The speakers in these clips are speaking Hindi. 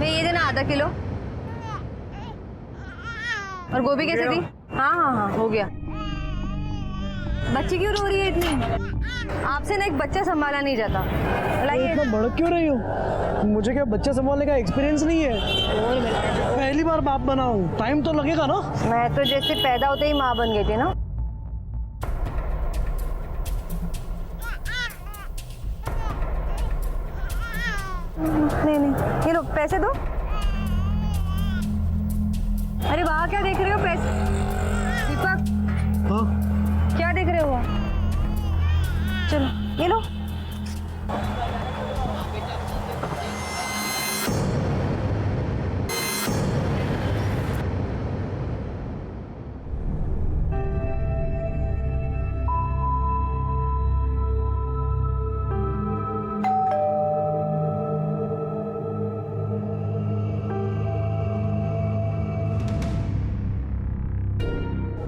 भैया ये देना आधा किलो। और गोभी कैसे दी? हाँ हाँ हाँ हो गया। बच्ची क्यों रो रही है इतनी? आपसे ना एक बच्चा संभाला नहीं जाता। लाइए। इतना भड़क क्यों रही हो? मुझे क्या बच्चा संभालने का एक्सपीरियंस नहीं है? पहली बार बाप बना हूँ, टाइम तो लगेगा ना। मैं तो जैसे पैदा होते ही माँ बन गई थी ना। नहीं नहीं ये लो पैसे दो। अरे वहाँ क्या देख रहे हो? पैसे दीपक। हाँ क्या देख रहे हो आप? चलो ये लो।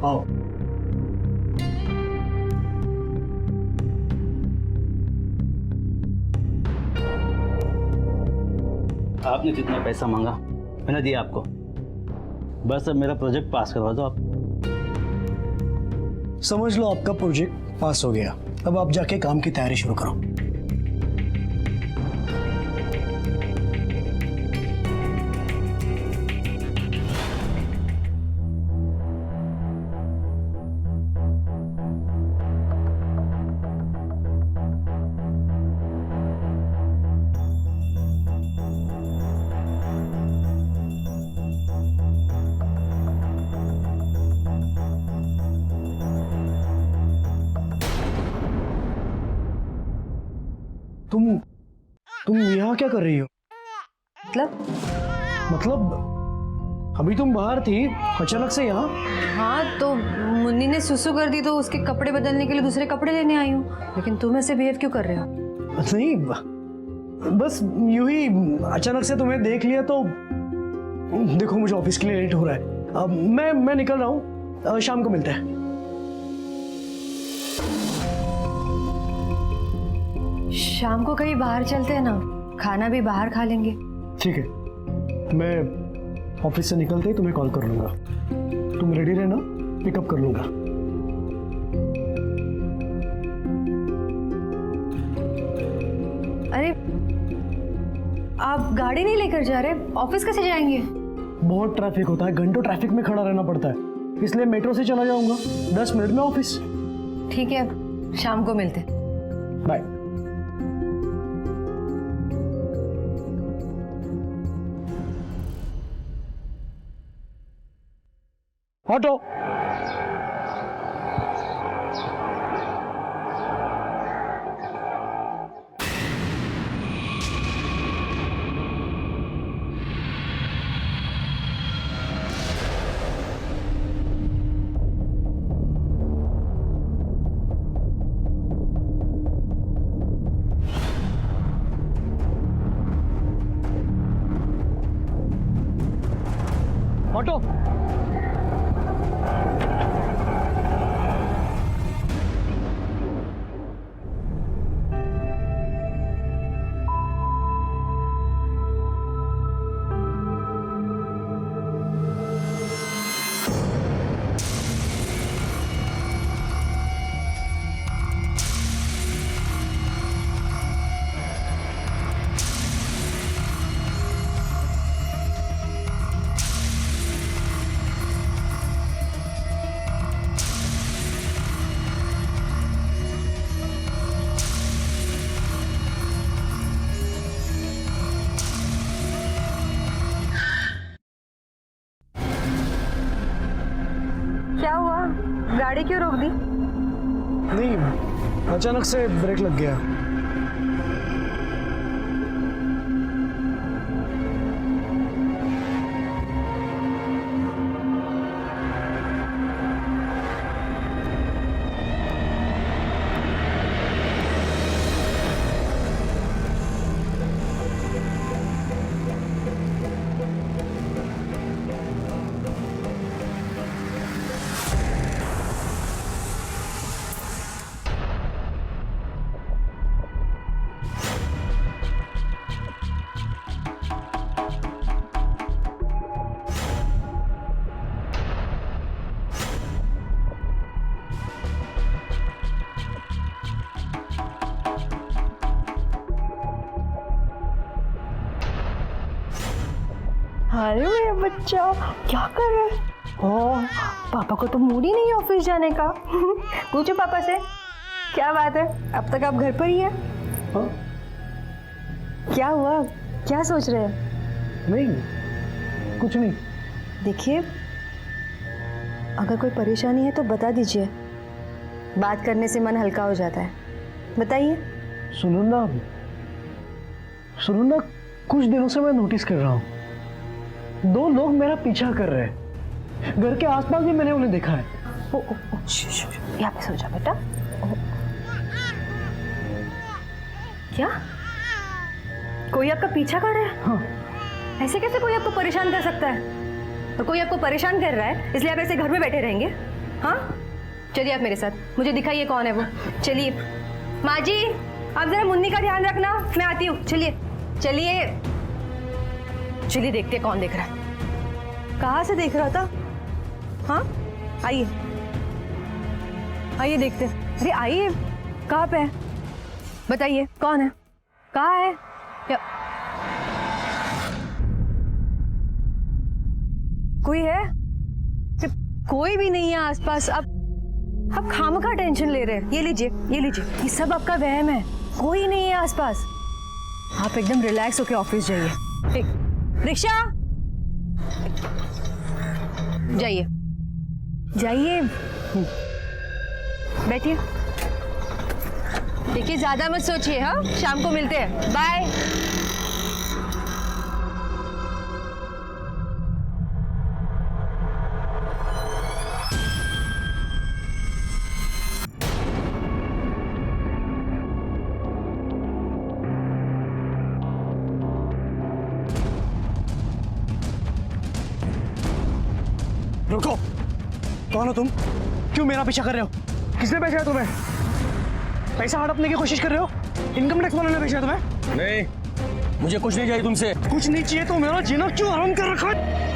आओ। आपने जितना पैसा मांगा मैंने दिया आपको। बस अब मेरा प्रोजेक्ट पास करवा दो आप। समझ लो आपका प्रोजेक्ट पास हो गया। अब आप जाके काम की तैयारी शुरू करो। तुम यहाँ क्या कर रही हो? मतलब अभी तुम बाहर थी, अचानक से यहाँ? हाँ तो मुन्नी ने सुसु कर दी तो उसके कपड़े बदलने के लिए दूसरे कपड़े लेने आई हूँ। लेकिन तुम ऐसे बिहेव क्यों कर रहे हो? नहीं, बस यूं ही अचानक से तुम्हें देख लिया तो। देखो मुझे ऑफिस के लिए लेट हो रहा है। अब मैं निकल रहा हूँ, शाम को मिलते हैं। शाम को कहीं बाहर चलते हैं ना, खाना भी बाहर खा लेंगे। ठीक है, मैं ऑफिस से निकलते ही तुम्हें कॉल कर लूंगा। तुम रेडी रहना, पिकअप कर लूंगा। अरे आप गाड़ी नहीं लेकर जा रहे? ऑफिस कैसे जाएंगे? बहुत ट्रैफिक होता है, घंटों ट्रैफिक में खड़ा रहना पड़ता है, इसलिए मेट्रो से चला जाऊंगा। 10 मिनट में ऑफिस। ठीक है, शाम को मिलते। बाय। ऑटो। ऑटो। क्या हुआ? गाड़ी क्यों रोक दी? नहीं, अचानक से ब्रेक लग गया। अरे मेरा बच्चा क्या कर रहा है? ओह, पापा को तो मूड ही नहीं है ऑफिस जाने का। पूछो पापा से, क्या बात है, अब तक आप घर पर ही हैं? हाँ? क्या हुआ, क्या सोच रहे हैं? नहीं, कुछ नहीं। देखिए, अगर कोई परेशानी है तो बता दीजिए, बात करने से मन हल्का हो जाता है। बताइए। सुनो ना, कुछ दिनों से मैं नोटिस कर रहा हूँ, 2 लोग मेरा पीछा कर रहे हैं। घर के आसपास भी मैंने उन्हें देखा है। यहाँ पे सो जा बेटा। क्या कोई आपका पीछा कर रहा है? हाँ। ऐसे कैसे कोई आपको परेशान कर सकता है? तो कोई आपको परेशान कर रहा है इसलिए आप ऐसे घर में बैठे रहेंगे? हाँ, चलिए आप मेरे साथ, मुझे दिखाइए कौन है वो। चलिए माँ जी, आप जरा मुन्नी का ध्यान रखना, मैं आती हूँ। चलिए चलिए चलिए, देखते कौन देख रहा है। कहाँ से देख रहा था? हाँ, आइए आइए देखते। अरे आइए, कहाँ पे है बताइए, कौन है, कहाँ है? क्या कोई है? कोई भी नहीं है आसपास। अब खामखा टेंशन ले रहे हैं। ये लीजिए, ये लीजिए, ये सब आपका वहम है, कोई नहीं है आसपास। आप एकदम रिलैक्स होके ऑफिस जाइए। रिक्शा, जाइए जाइए, बैठिए। देखिए ज्यादा मत सोचिए, हाँ, शाम को मिलते हैं, बाय। रुको, कौन हो तुम? क्यों मेरा पीछा कर रहे हो? किसने भेजा तुम्हें? पैसा हड़पने की कोशिश कर रहे हो? इनकम टैक्स वाले ने भेजा तुम्हें? नहीं, मुझे कुछ नहीं चाहिए तुमसे। कुछ नहीं चाहिए तो मेरा जीना क्यों हराम कर रखा है?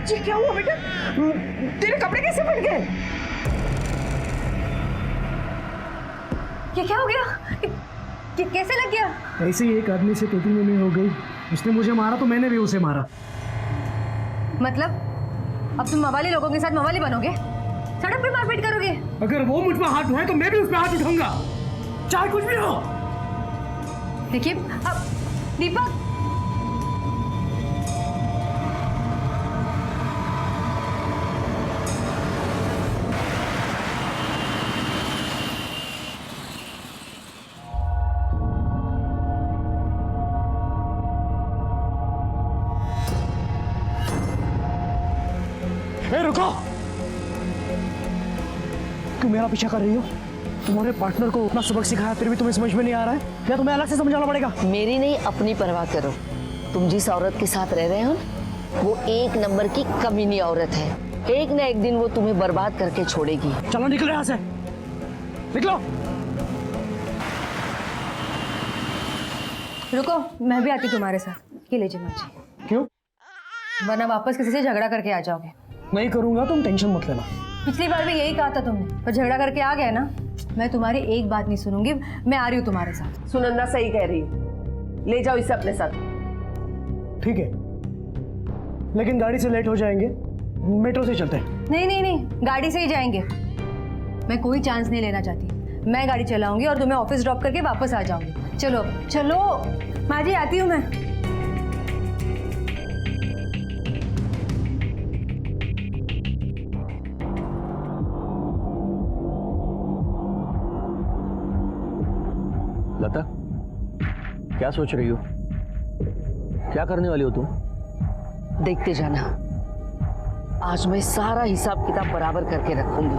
ये क्या हुआ बेटा? तेरे कपड़े कैसे फट गए? ये क्या हो गया? ये कैसे लग गया? ऐसे ही एक आदमी से टोपी में हो गई, उसने मुझे मारा तो मैंने भी उसे मारा। मतलब अब तुम मवाली लोगों के साथ मवाली बनोगे, सड़क पे मारपीट करोगे? अगर वो मुझ पर हाथ उठाए तो मैं भी उस पर हाथ उठाऊंगा, चाहे कुछ भी हो। देखिए अब दीपक, ए, रुको, क्यों मेरा पीछा कर रही हो? तुम्हारे पार्टनर को उतना सबक सिखाया फिर भी तुम्हें समझ में नहीं आ रहा है? क्या तुम्हें अलग से समझाना पड़ेगा? मेरी नहीं, अपनी परवाह करो। तुम जिस औरत के साथ रह रहे हो वो 1 नंबर की कमीनी औरत है। एक ना एक दिन वो तुम्हें बर्बाद करके छोड़ेगी। चलो निकलो यहाँ से, निकलो। रुको, मैं भी आती तुम्हारे साथ। ये लीजिए माँ जी। क्यों? वरना वापस किसी से झगड़ा करके आ जाओगे। नहीं करूंगा, तुम टेंशन मत लेना। पिछली बार भी यही कहा था तुमने, पर झगड़ा करके आ गए ना। मैं तुम्हारी एक बात नहीं सुनूंगी, मैं आ रही हूँ तुम्हारे साथ। सुनंदा सही कह रही है, ले जाओ इसे अपने साथ। ठीक है, लेकिन गाड़ी से लेट हो जाएंगे, मेट्रो से चलते हैं। नहीं नहीं नहीं, गाड़ी से ही जाएंगे। मैं कोई चांस नहीं लेना चाहती। मैं गाड़ी चलाऊंगी और तुम्हें ऑफिस ड्रॉप करके वापस आ जाऊंगी। चलो चलो माँ जी, आती हूँ मैं। लता, क्या सोच रही हो? क्या करने वाली हो तुम? देखते जाना, आज मैं सारा हिसाब किताब बराबर करके रखूंगी।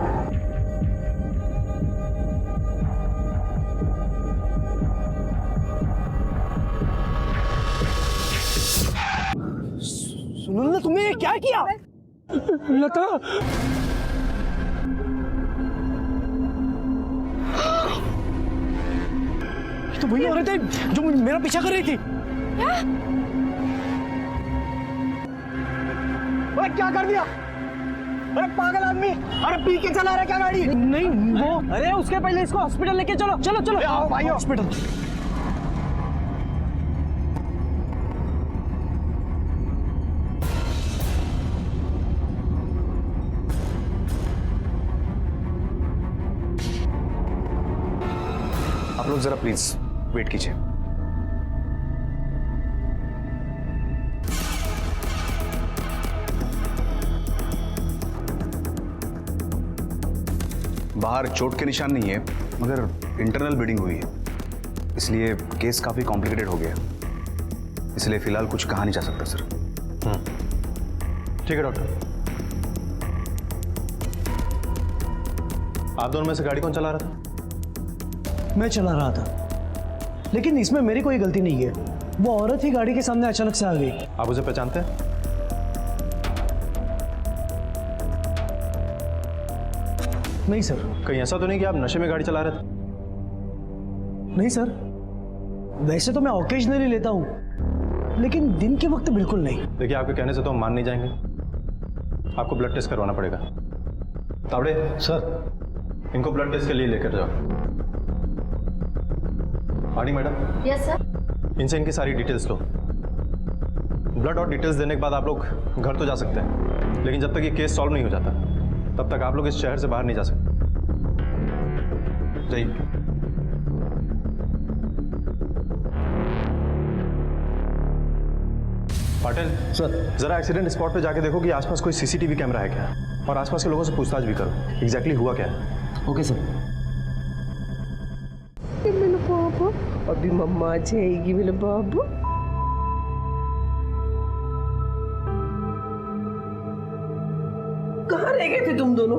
सुनो ना, तुमने ये क्या किया? लता, ये तो वही औरत है जो मेरा पीछा कर रही थी। अरे क्या कर दिया? अरे पागल आदमी, अरे पी के चला रहा क्या गाड़ी? नहीं वो, अरे उसके पहले इसको हॉस्पिटल लेके चलो, चलो चलो। आओ भाई हॉस्पिटल। आप लोग जरा प्लीज वेट कीजिए। बाहर चोट के निशान नहीं है, मगर इंटरनल ब्लीडिंग हुई है, इसलिए केस काफी कॉम्प्लिकेटेड हो गया, इसलिए फिलहाल कुछ कहा नहीं जा सकता सर। ठीक है डॉक्टर। आप दोनों में से गाड़ी कौन चला रहा था? मैं चला रहा था, लेकिन इसमें मेरी कोई गलती नहीं है। वो औरत ही गाड़ी के सामने अचानक से आ गई। आप उसे पहचानते हैं? नहीं सर। कहीं ऐसा तो नहीं कि आप नशे में गाड़ी चला रहे थे? नहीं सर, वैसे तो मैं ओकेजनली लेता हूँ, लेकिन दिन के वक्त बिल्कुल नहीं। देखिए, आपके कहने से तो हम मान नहीं जाएंगे, आपको ब्लड टेस्ट करवाना पड़ेगा। तावड़े सर, इनको ब्लड टेस्ट के लिए लेकर जाओ। आड़ी मैडम। Yes sir. इनसे इनकी सारी डिटेल्स लो। ब्लड और डिटेल्स देने के बाद आप लोग घर तो जा सकते हैं, लेकिन जब तक ये केस सॉल्व नहीं हो जाता तब तक आप लोग इस शहर से बाहर नहीं जा सकते। जाइए। पाटिल सर, जरा एक्सीडेंट स्पॉट पे जाके देखो कि आसपास कोई सीसीटीवी कैमरा है क्या, और आसपास के लोगों से पूछताछ भी करो एग्जैक्टली हुआ क्या है। Okay sir. मेरे बाबू, अभी मम्मा आ जाएगी मेरे बाबू। कहाँ रह गए थे तुम दोनों?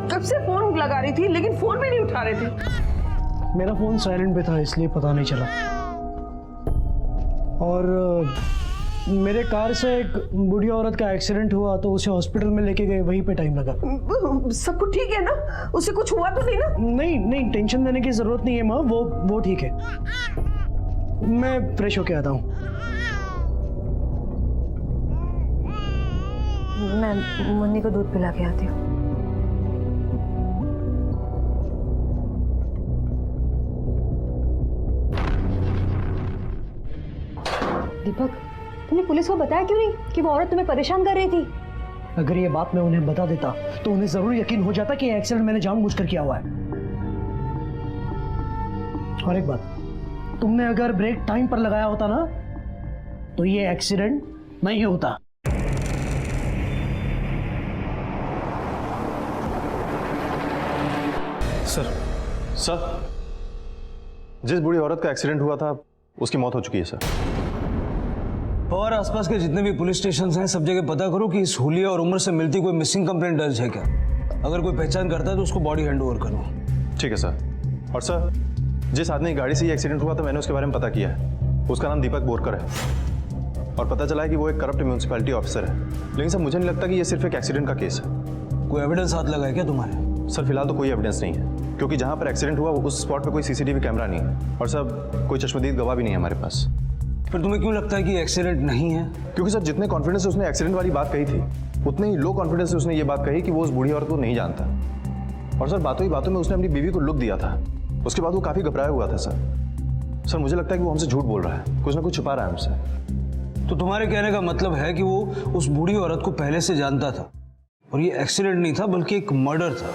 कब से फोन लगा रही थी, लेकिन फोन भी नहीं उठा रहे थे। मेरा फोन साइलेंट पे था, इसलिए पता नहीं चला। और मेरे कार से एक बूढ़ी औरत का एक्सीडेंट हुआ, तो उसे हॉस्पिटल में लेके गए, वहीं पे टाइम लगा। सब कुछ ठीक है ना? उसे कुछ हुआ तो नहीं ना? नहीं नहीं, टेंशन लेने की जरूरत नहीं है माँ, वो ठीक है। मैं फ्रेश होके आता हूँ। मैं मुन्नी को दूध पिला के आती हूँ। दीपक, तुमने पुलिस को बताया क्यों नहीं कि वो औरत तुम्हें परेशान कर रही थी? अगर ये बात मैं उन्हें बता देता तो उन्हें जरूर यकीन हो जाता कि ये एक्सीडेंट मैंने जानबूझकर किया हुआ है। और एक बात, तुमने अगर ब्रेक टाइम पर लगाया होता ना, तो ये एक्सीडेंट नहीं होता। सर, जिस बूढ़ी औरत का एक्सीडेंट हुआ था उसकी मौत हो चुकी है सर। और आसपास के जितने भी पुलिस स्टेशन हैं, सब जगह पता करो कि इस हुलिया और उम्र से मिलती कोई मिसिंग कंप्लेंट दर्ज है क्या। अगर कोई पहचान करता है तो उसको बॉडी हैंड ओवर करो। ठीक है सर। और सर, जिस आदमी की गाड़ी से ये एक्सीडेंट हुआ था, मैंने उसके बारे में पता किया है। उसका नाम दीपक बोरकर है, और पता चला है कि वो एक करप्ट म्यूनसिपैलिटी ऑफिसर है। लेकिन सर, मुझे नहीं लगता कि ये सिर्फ एक एक्सीडेंट का केस है। कोई एविडेंस हाथ लगा है क्या तुम्हारे? सर, फिलहाल तो कोई एविडेंस नहीं है, क्योंकि जहाँ पर एक्सीडेंट हुआ उस स्पॉट पर कोई सीसीटीवी कैमरा नहीं है, और सर कोई चश्मदीद गवाह भी नहीं है हमारे पास। फिर तुम्हें क्यों लगता है कि एक्सीडेंट नहीं है? क्योंकि सर, जितने कॉन्फिडेंस से उसने एक्सीडेंट वाली बात कही थी, उतने ही लो कॉन्फिडेंस से उसने ये बात कही कि वो उस बूढ़ी औरत को नहीं जानता। और सर, बातों ही बातों में उसने अपनी बीवी को लुक दिया था। उसके बाद वो काफी घबराया हुआ था सर। मुझे लगता है कि वो हमसे झूठ बोल रहा है, कुछ ना कुछ छुपा रहा है हमसे। तो तुम्हारे कहने का मतलब है कि वो उस बूढ़ी औरत को पहले से जानता था, और ये एक्सीडेंट नहीं था बल्कि एक मर्डर था।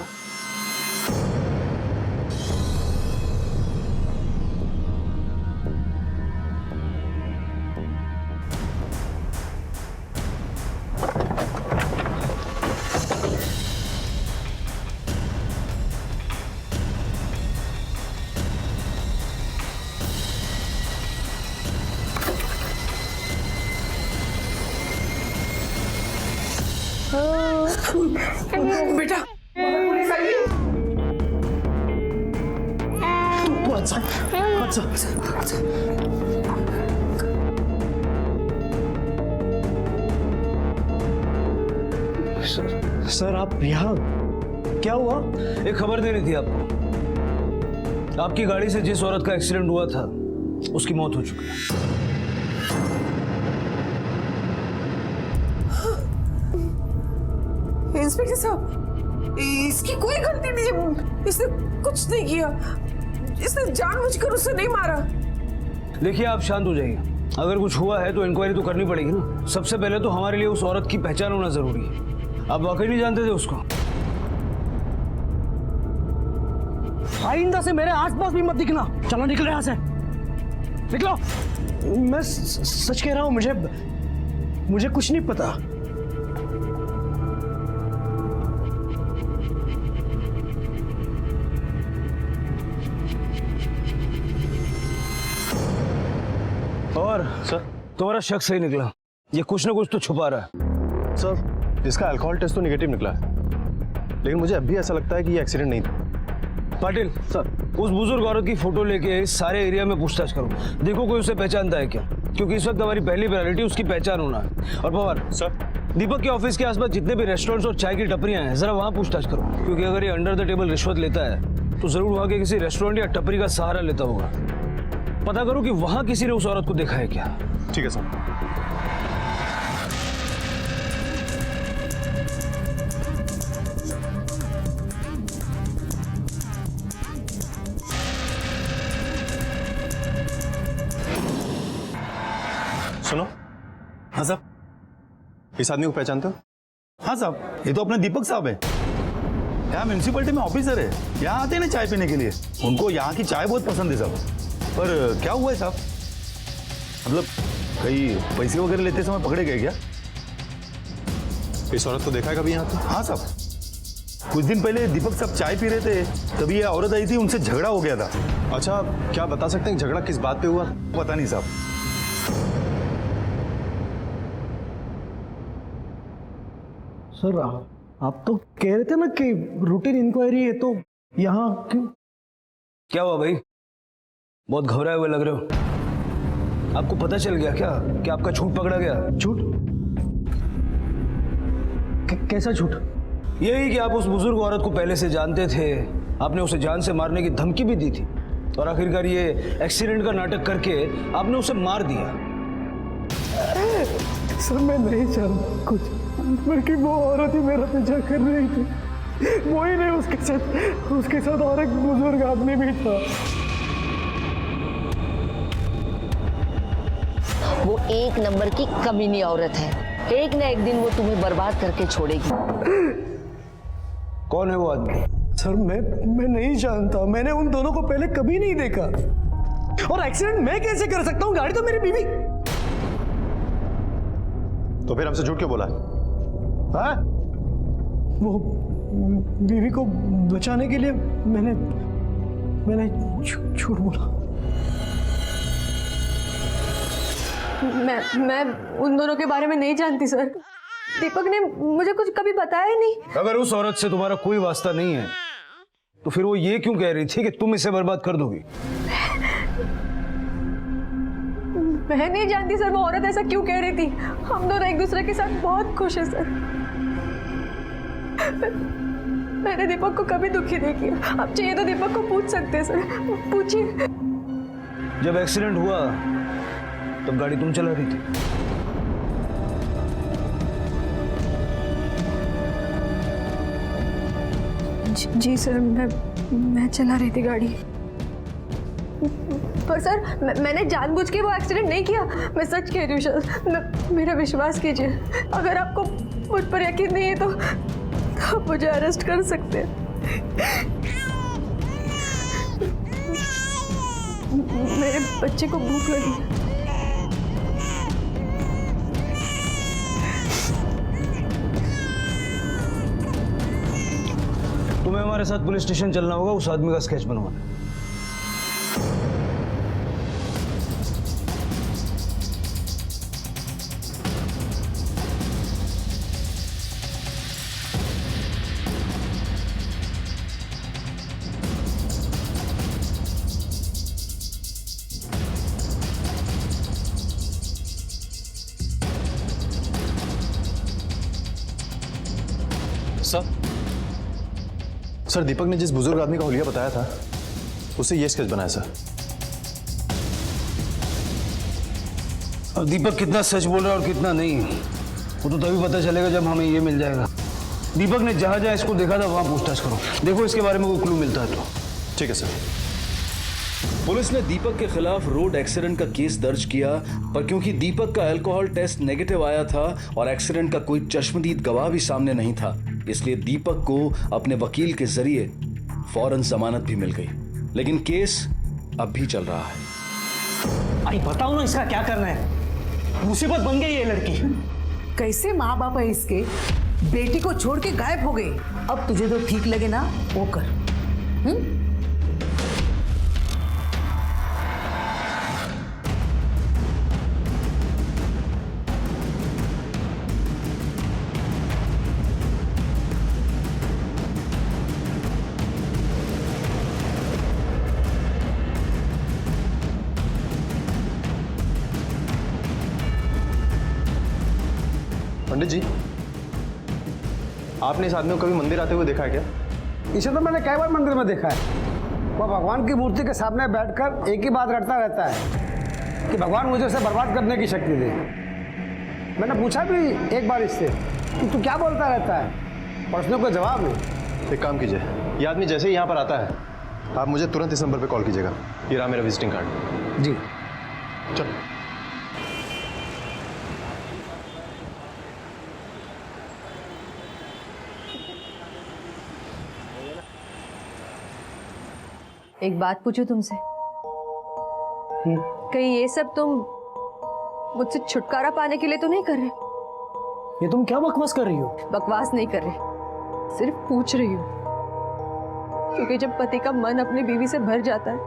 बेटा, पुलिस आई है। तू अच्छा। सर आप यहाँ, क्या हुआ? एक खबर देनी थी आपको। आपकी गाड़ी से जिस औरत का एक्सीडेंट हुआ था उसकी मौत हो चुकी है। इंस्पेक्टर साहब, इसकी कोई गलती नहीं है, इसने कुछ नहीं किया, इसने जानबूझकर उसे नहीं मारा। देखिए आप शांत हो जाइए। अगर कुछ हुआ है तो इंक्वायरी तो करनी पड़ेगी ना। सबसे पहले तो हमारे लिए उस औरत की पहचान होना जरूरी है। आप वाकई नहीं जानते थे उसको? आइंदा से मेरे आसपास भी मत दिखना। चलो निकलो यहाँ से, निकलो। मैं सच कह रहा हूँ, मुझे कुछ नहीं पता। और सर तुम्हारा शक सही निकला, ये कुछ ना कुछ तो छुपा रहा है। सर इसका अल्कोहल टेस्ट तो निगेटिव निकला है, लेकिन मुझे अब भी ऐसा लगता है कि ये एक्सीडेंट नहीं था। पाटिल सर, उस बुजुर्ग औरत की फोटो लेके इस सारे एरिया में पूछताछ करो, देखो कोई उसे पहचानता है क्या, क्योंकि इस वक्त हमारी पहली प्रायोरिटी उसकी पहचान होना है। और पवार सर, दीपक के ऑफिस के आसपास जितने भी रेस्टोरेंट्स और चाय की टपरियां हैं जरा वहां पूछताछ करो, क्योंकि अगर ये अंडर द टेबल रिश्वत लेता है तो जरूर वहां के किसी रेस्टोरेंट या टपरी का सहारा लेता होगा। पता करो कि वहां किसी ने उस औरत को देखा है क्या। ठीक है सर। सुनो। हाँ साहब। इस आदमी को पहचानते हो? हाँ साहब, ये तो अपने दीपक साहब है। यहाँ म्यूनसिपलिटी में ऑफिसर है, यहाँ आते हैं ना चाय पीने के लिए। उनको यहाँ की चाय बहुत पसंद है साहब। पर क्या हुआ है साहब, मतलब कहीं पैसे वगैरह लेते समय पकड़े गए क्या? इस औरत को देखा है कभी यहाँ पे? हाँ साहब, कुछ दिन पहले दीपक साहब चाय पी रहे थे, तभी ये औरत आई थी, उनसे झगड़ा हो गया था। अच्छा, क्या बता सकते हैं झगड़ा किस बात पे हुआ? पता नहीं साहब। सर आप तो कह रहे थे ना कि रूटीन इंक्वायरी है, तो यहाँ क्यों? क्या हुआ भाई, बहुत घबराए हुए लग रहे हो। आपको पता चल गया क्या कि आपका झूठ पकड़ा गया? झूठ? कैसा झूठ? यही कि आप उस बुजुर्ग औरत को पहले से जानते थे, आपने उसे जान से मारने की धमकी भी दी थी, और आखिरकार ये एक्सीडेंट का नाटक करके आपने उसे मार दिया। सर मैं नहीं जानता कुछ, बल्कि वो औरत ही मेरा पीछा कर रही थी। वो ही नहीं, उसके साथ और एक बुजुर्ग आदमी भी था। वो एक नंबर की कमीनी औरत है, एक ना एक दिन वो तुम्हें बर्बाद करके छोड़ेगी। कौन है वो आदमी? सर मैं नहीं जानता, मैंने उन दोनों को पहले कभी नहीं देखा। और एक्सीडेंट मैं कैसे कर सकता हूँ, गाड़ी तो मेरी बीवी। तो फिर हमसे झूठ क्यों बोला? हाँ? वो बीवी को बचाने के लिए मैंने झूठ बोला। मैं उन दोनों के बारे में नहीं जानती सर। दीपक ने मुझे कुछ कभी बताया ही नहीं। अगर उस औरत से तुम्हारा कोई वास्ता नहीं है तो फिर वो ये क्यों कह रही थी कि तुम इसे बर्बाद कर दोगी? मैं नहीं जानती सर, वो औरत ऐसा क्यों कह रही थी। हम दोनों एक दूसरे के साथ बहुत खुश हैं सर। मैंने दीपक को कभी दुखी नहीं किया। आप चाहिए तो दीपक को पूछ सकते हैं सर, पूछिए। जब एक्सीडेंट हुआ तब गाड़ी तुम चला रही थी? जी सर, मैं चला रही थी गाड़ी। पर सर मैंने जानबूझ के वो एक्सीडेंट नहीं किया, मैं सच कह रही हूँ सर। मेरा विश्वास कीजिए, अगर आपको मुझ पर यकीन नहीं है तो आप मुझे अरेस्ट कर सकते हैं। मेरे बच्चे को भूख लगी। तुम्हें हमारे साथ पुलिस स्टेशन चलना होगा, उस आदमी का स्केच बनवाना। सर दीपक ने जिस बुजुर्ग आदमी का हुलिया बताया था उससे ये स्केच बनाया सर। अब दीपक कितना सच बोल रहा है और कितना नहीं, वो तो तभी पता चलेगा जब हमें ये मिल जाएगा। दीपक ने जहां जहां इसको देखा था वहां पूछताछ करो, देखो इसके बारे में कोई क्लू मिलता है तो। ठीक है सर। पुलिस ने दीपक के खिलाफ रोड एक्सीडेंट का केस दर्ज किया, पर क्योंकि दीपक का अल्कोहल टेस्ट नेगेटिव आया था और एक्सीडेंट का कोई चश्मदीद गवाह भी सामने नहीं था, इसलिए दीपक को अपने वकील के जरिए फौरन जमानत भी मिल गई। लेकिन केस अब भी चल रहा है। आई बताओ ना इसका क्या करना है, मुसीबत बन गई ये लड़की। कैसे माँ बाप है इसके, बेटी को छोड़ के गायब हो गई। अब तुझे जो ठीक लगे ना वो कर। पंडित जी, आपने इस आदमी को कभी मंदिर आते हुए देखा है क्या? इसे तो मैंने कई बार मंदिर में देखा है। वह भगवान की मूर्ति के सामने बैठकर एक ही बात रटता रहता है कि भगवान मुझे उसे बर्बाद करने की शक्ति दे। मैंने पूछा भी एक बार इससे कि तू क्या बोलता रहता है, पर उसने कोई जवाब नहीं। एक काम कीजिए, ये आदमी जैसे ही यहाँ पर आता है आप मुझे तुरंत इस नंबर पर कॉल कीजिएगा। ये रहा मेरा विजिटिंग कार्ड। जी चलो। एक बात पूछूं तुमसे, कहीं ये सब तुम मुझसे छुटकारा पाने के लिए तो नहीं कर रहे? ये तुम क्या बकवास कर रही हो? बकवास नहीं कर रही, सिर्फ पूछ रही हूँ। क्योंकि जब पति का मन अपनी बीवी से भर जाता है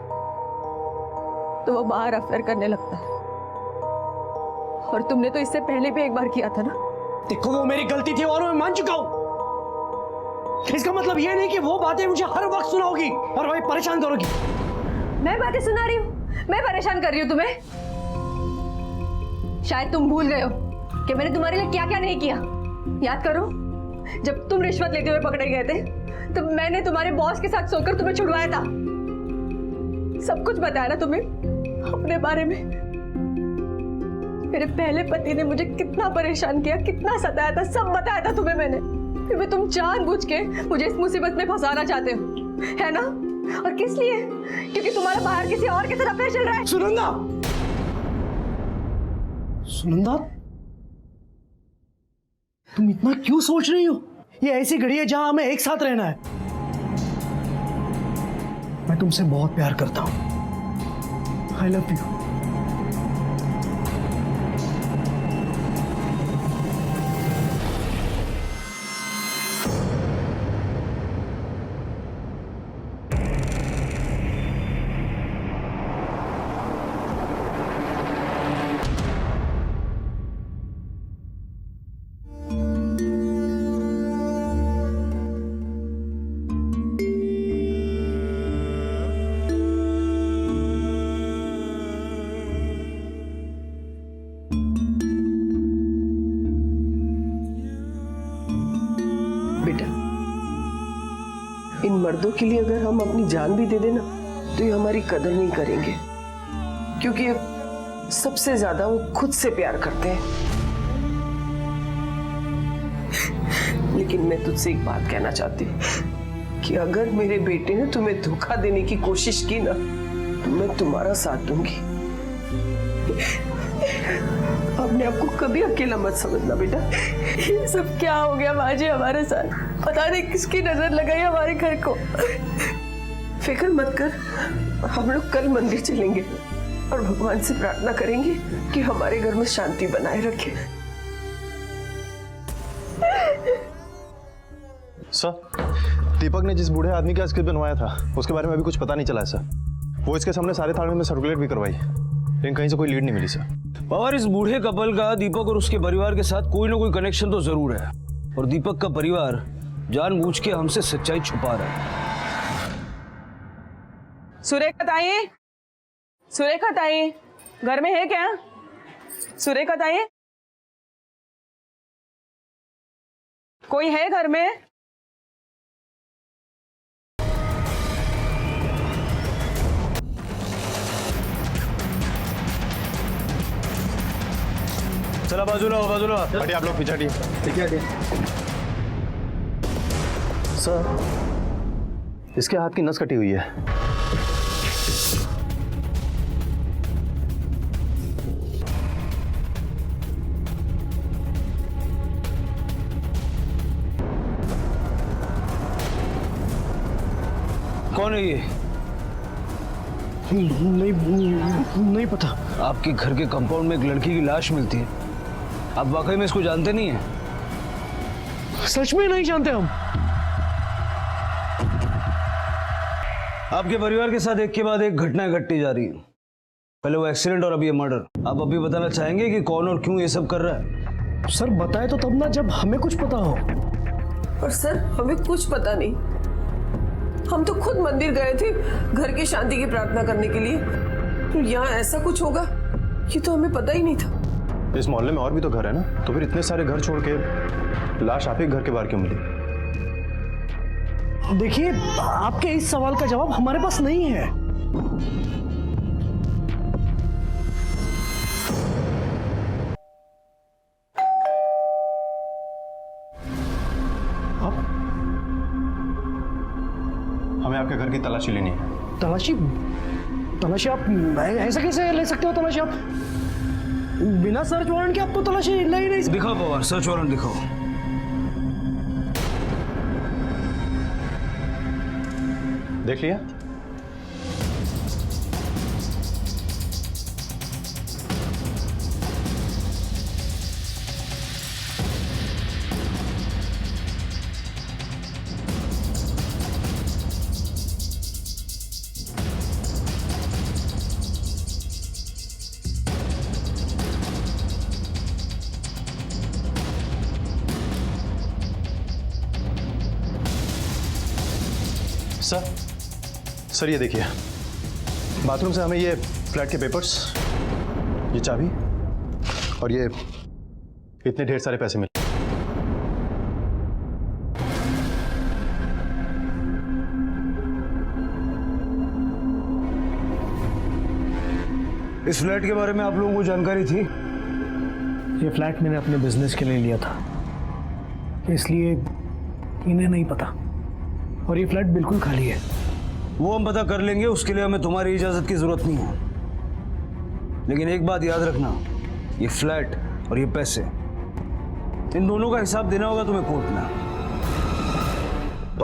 तो वो बाहर अफेयर करने लगता है, और तुमने तो इससे पहले भी एक बार किया था ना। देखो वो मेरी गलती थी और मैं मान चुका हूं। इसका मतलब ये नहीं कि वो बातें मुझे हर वक्त सुनाओगी और वही परेशान करोगी। मैं बातें सुना रही हूँ, मैं परेशान कर रही हूँ तुम्हें? शायद तुम भूल गए हो कि मैंने तुम्हारे लिए क्या क्या नहीं किया। याद करो, जब तुम रिश्वत लेते हुए पकड़े गए थे तो मैंने तुम्हारे बॉस के साथ सोकर तुम्हें छुड़वाया था। सब कुछ बताया ना तुम्हें अपने बारे में। मेरे पहले पति ने मुझे कितना परेशान किया, कितना सताया था, सब बताया था तुम्हें मैंने। फिर भी तुम जानबूझ के मुझे इस मुसीबत में फंसाना चाहते हो, है ना? और किस लिए? क्योंकि तुम्हारा बाहर किसी और के साथ अफेयर चल रहा है। सुनंदा, सुनंदा, तुम इतना क्यों सोच रही हो? ये ऐसी घड़ी है जहां हमें एक साथ रहना है। मैं तुमसे बहुत प्यार करता हूं। I love you. इन मर्दों के लिए अगर हम अपनी जान भी दे देना तो ये हमारी कदर नहीं करेंगे, क्योंकि सबसे ज्यादा वो खुद से प्यार करते हैं। लेकिन मैं तुझसे एक बात कहना चाहती हूँ कि अगर मेरे बेटे ने तुम्हें धोखा देने की कोशिश की ना तो मैं तुम्हारा साथ दूंगी। अपने आप को कभी अकेला मत समझना बेटा। ये सब क्या हो गया माँ जी हमारे साथ, पता नहीं किसकी नजर लगाई हमारे घर को। फिक्र मत कर, हम लोग कल मंदिर चलेंगे और भगवान से प्रार्थना करेंगे कि हमारे घर में शांति बनाए रखे। सर, दीपक ने जिस बूढ़े आदमी का स्क्रिप्ट बनवाया था उसके बारे में अभी कुछ पता नहीं चला है सर। वो इसके सामने सारे थाने में सर्कुलेट भी करवाई, लेकिन कहीं से कोई लीड नहीं मिली सर। और इस बूढ़े कपल का दीपक और उसके परिवार के साथ कोई ना कोई कनेक्शन तो जरूर है, और दीपक का परिवार जानबूझ के हमसे सच्चाई छुपा रहा है। सुरेखा ताई, सुरेखा ताई घर में है क्या? सुरेखा ताई, कोई है घर में? चला बाजूला हो, बाजूला हटिए आप लोग पीछे हटिए। ठीक है सर इसके हाथ की नस कटी हुई है। कौन है ये? नहीं पता। आपके घर के कंपाउंड में एक लड़की की लाश मिलती है, आप वाकई में इसको जानते नहीं हैं? सच में नहीं जानते हम। आपके परिवार के साथ एक के बाद एक घटनाएं घटती जा रही है। पहले वो एक्सीडेंट और अभी ये मर्डर। आप अभी बताना चाहेंगे कि कौन और क्यों ये सब कर रहा है? सर बताए तो तब ना जब हमें कुछ पता हो। पर सर हमें कुछ पता नहीं, हम तो खुद मंदिर गए थे घर की शांति की प्रार्थना करने के लिए, तो यहाँ ऐसा कुछ होगा ये तो हमें पता ही नहीं था। इस मोहल्ले में और भी तो घर है ना, तो फिर इतने सारे घर छोड़ के लाश आप ही घर के बाहर क्यों मिली? देखिए आपके इस सवाल का जवाब हमारे पास नहीं है। हमें आपके घर की तलाशी लेनी है। तलाशी? तलाशी आप ऐसा कैसे ले सकते हो? तलाशी आप बिना सर्च वारंट के आप तो तलाशी ले ही नहीं सकते। दिखाओ पवार, सर्च वारंट दिखाओ। देख लिया? सर ये देखिए, बाथरूम से हमें ये फ्लैट के पेपर्स, ये चाबी और ये इतने ढेर सारे पैसे मिले। इस फ्लैट के बारे में आप लोगों को जानकारी थी? ये फ्लैट मैंने अपने बिजनेस के लिए लिया था, इसलिए इन्हें नहीं पता, और ये फ्लैट बिल्कुल खाली है। वो हम पता कर लेंगे, उसके लिए हमें तुम्हारी इजाजत की जरूरत नहीं है। लेकिन एक बात याद रखना, ये फ्लैट और ये पैसे, इन दोनों का हिसाब देना होगा तुम्हें कोर्ट में।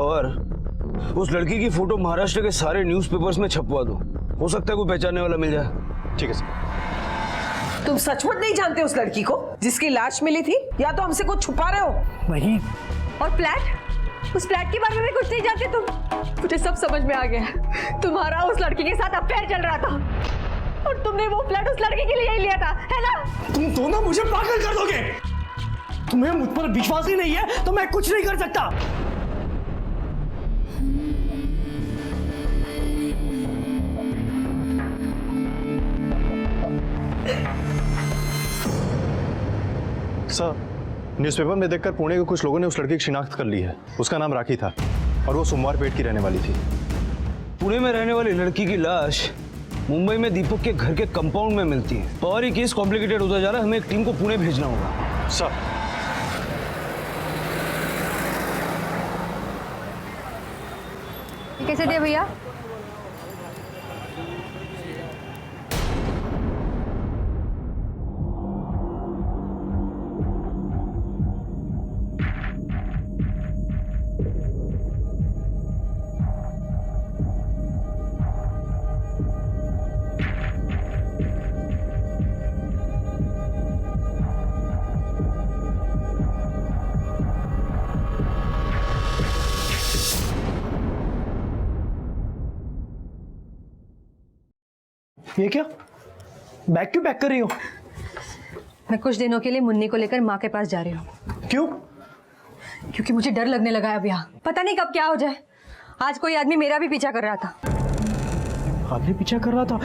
और उस लड़की की फोटो महाराष्ट्र के सारे न्यूज़पेपर्स में छपवा दो, हो सकता है कोई पहचानने वाला मिल जाए। ठीक है सर। तुम सचमुच नहीं जानते उस लड़की को जिसकी लाश मिली थी, या तो हमसे कुछ छुपा रहे हो? नहीं। और फ्लैट? उस फ्लैट के बारे में कुछ नहीं जानते तुम? मुझे सब समझ में आ गया। तुम्हारा उस लड़की के साथ अफेयर चल रहा था और तुमने वो फ्लैट उस लड़की के लिए ही लिया था, है ना? तुम दोनों मुझे पागल कर दोगे। तुम्हें मुझ पर विश्वास ही नहीं है तो मैं कुछ नहीं कर सकता। सर न्यूज़पेपर में देखकर पुणे के कुछ लोगों ने उस लड़की की शिनाख्त कर ली है। उसका नाम राखी था और वो सोमवार पेट की रहने वाली थी। पुणे में रहने वाली लड़की की लाश मुंबई में दीपक के घर के कंपाउंड में मिलती है। और ये केस कॉम्प्लिकेटेड होता जा रहा है, हमें एक टीम को पुणे भेजना होगा। सर कैसे दिया भैया? ये क्या बैग क्यों पैक कर रही हो? मैं कुछ दिनों के लिए मुन्नी को लेकर माँ के पास जा रही हूँ। क्यों? क्योंकि मुझे डर लगने लगा है अब यहाँ, पता नहीं कब क्या हो जाए। आज कोई आदमी मेरा भी पीछा कर रहा था। आदमी पीछा कर रहा था?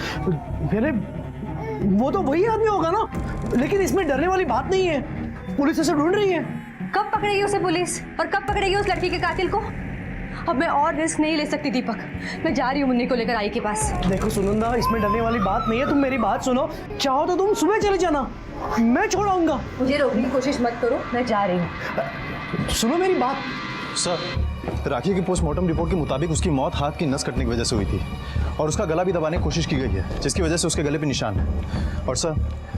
मेरे वो तो वही आदमी होगा ना, लेकिन इसमें डरने वाली बात नहीं है। पुलिस उसे ढूंढ रही है। कब पकड़ेगी उसे पुलिस, और कब पकड़ेगी उस लड़की के कातिल को? अब मैं और रिस्क नहीं ले सकती दीपक। मैं जा रही हूँ मुन्नी को लेकर आई के पास। देखो सुनंदा, इसमें डरने वाली बात नहीं है, तुम मेरी बात सुनो। चाहो तो तुम सुबह चले जाना, मैं छोड़ आऊंगा। मुझे रोकने की कोशिश मत करो, मैं जा रही हूँ। सुनो मेरी बात। सर, राखी की पोस्टमार्टम रिपोर्ट के मुताबिक उसकी मौत हाथ की नस कटने की वजह से हुई थी और उसका गला भी दबाने की कोशिश की गई है, जिसकी वजह से उसके गले पे निशान है। और सर,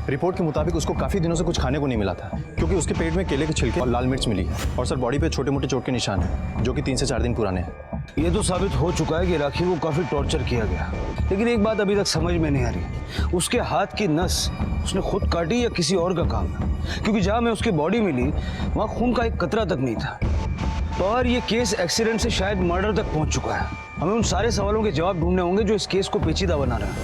रिपोर्ट के मुताबिक उसको काफ़ी दिनों से कुछ खाने को नहीं मिला था, क्योंकि उसके पेट में केले के छिलके और लाल मिर्च मिली है। और सर, बॉडी पे छोटे मोटे चोट के निशान हैं, जो कि 3 से 4 दिन पुराने हैं। ये तो साबित हो चुका है कि राखी को काफी टॉर्चर किया गया, लेकिन एक बात अभी तक समझ में नहीं आ रही, उसके हाथ की नस उसने खुद काटी या किसी और का काम है? क्योंकि जहां मैं उसकी बॉडी मिली वहां खून का एक कतरा तक नहीं था। तो और ये केस एक्सीडेंट से शायद मर्डर तक पहुंच चुका है। हमें उन सारे सवालों के जवाब ढूंढने होंगे जो इस केस को पेचीदा बना रहे हैं।